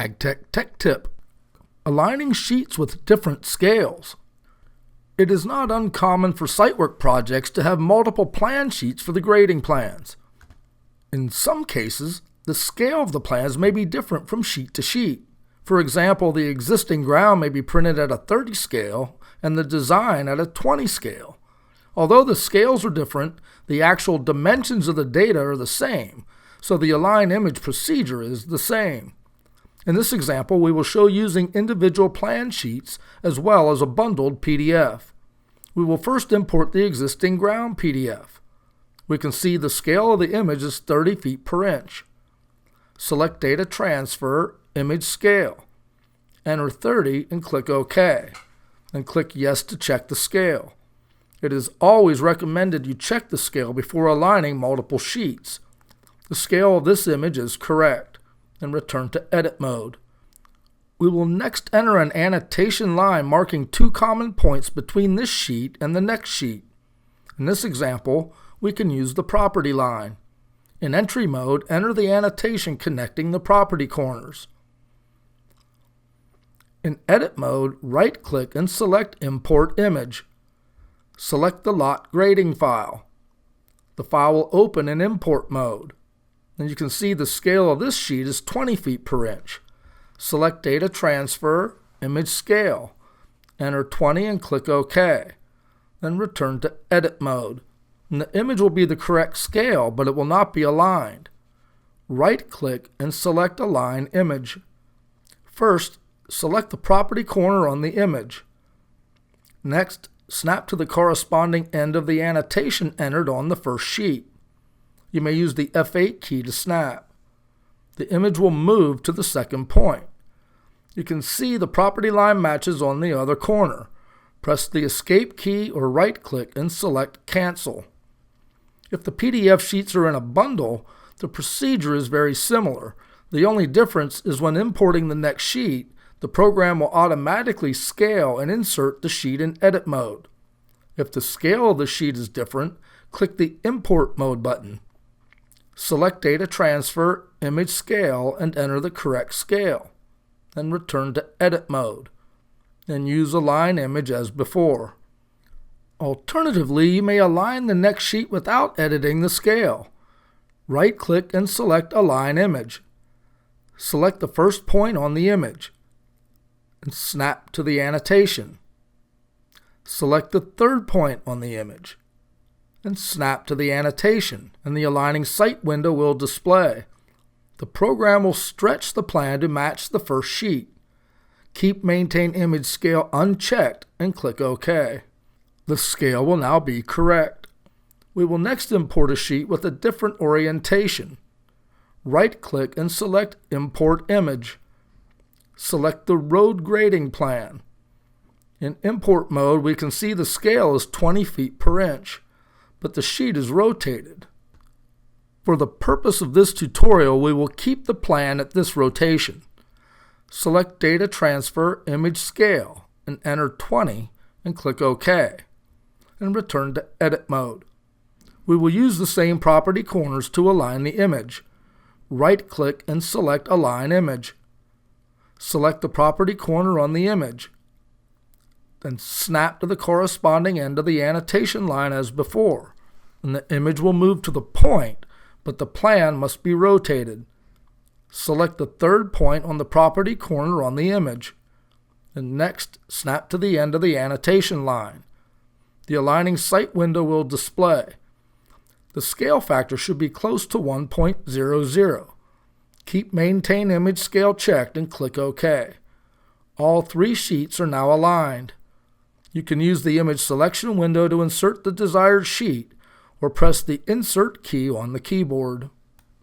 AGTEK Tech Tip: aligning sheets with different scales. It is not uncommon for site work projects to have multiple plan sheets for the grading plans. In some cases, the scale of the plans may be different from sheet to sheet. For example, the existing ground may be printed at a 30 scale and the design at a 20 scale. Although the scales are different, the actual dimensions of the data are the same, so the align image procedure is the same. In this example, we will show using individual plan sheets as well as a bundled PDF. We will first import the existing ground PDF. We can see the scale of the image is 30 feet per inch. Select Data Transfer, Image Scale. Enter 30 and click OK. Then click Yes to check the scale. It is always recommended you check the scale before aligning multiple sheets. The scale of this image is correct, and return to Edit mode. We will next enter an annotation line marking two common points between this sheet and the next sheet. In this example, we can use the property line. In Entry mode, enter the annotation connecting the property corners. In Edit mode, right-click and select Import Image. Select the lot grading file. The file will open in import mode. And you can see the scale of this sheet is 20 feet per inch. Select Data Transfer, Image Scale. Enter 20 and click OK. Then return to Edit mode. And the image will be the correct scale, but it will not be aligned. Right-click and select Align Image. First, select the property corner on the image. Next, snap to the corresponding end of the annotation entered on the first sheet. You may use the F8 key to snap. The image will move to the second point. You can see the property line matches on the other corner. Press the Escape key or right-click and select Cancel. If the PDF sheets are in a bundle, the procedure is very similar. The only difference is when importing the next sheet, the program will automatically scale and insert the sheet in Edit mode. If the scale of the sheet is different, click the Import Mode button. Select Data Transfer, Image Scale, and enter the correct scale. Then return to Edit mode. And use Align Image as before. Alternatively, you may align the next sheet without editing the scale. Right-click and select Align Image. Select the first point on the image and snap to the annotation. Select the third point on the image and snap to the annotation, and the aligning site window will display. The program will stretch the plan to match the first sheet. Keep Maintain Image Scale unchecked and click OK. The scale will now be correct. We will next import a sheet with a different orientation. Right-click and select Import Image. Select the road grading plan. In import mode, we can see the scale is 20 feet per inch, but the sheet is rotated. For the purpose of this tutorial, we will keep the plan at this rotation. Select Data Transfer, Image Scale, and enter 20 and click OK, and return to Edit mode. We will use the same property corners to align the image. Right-click and select Align Image. Select the property corner on the image. Then snap to the corresponding end of the annotation line as before, and the image will move to the point, but the plan must be rotated. Select the third point on the property corner on the image, and next snap to the end of the annotation line. The aligning site window will display. The scale factor should be close to 1.00. Keep Maintain Image Scale checked and click OK. All three sheets are now aligned. You can use the image selection window to insert the desired sheet, or press the Insert key on the keyboard.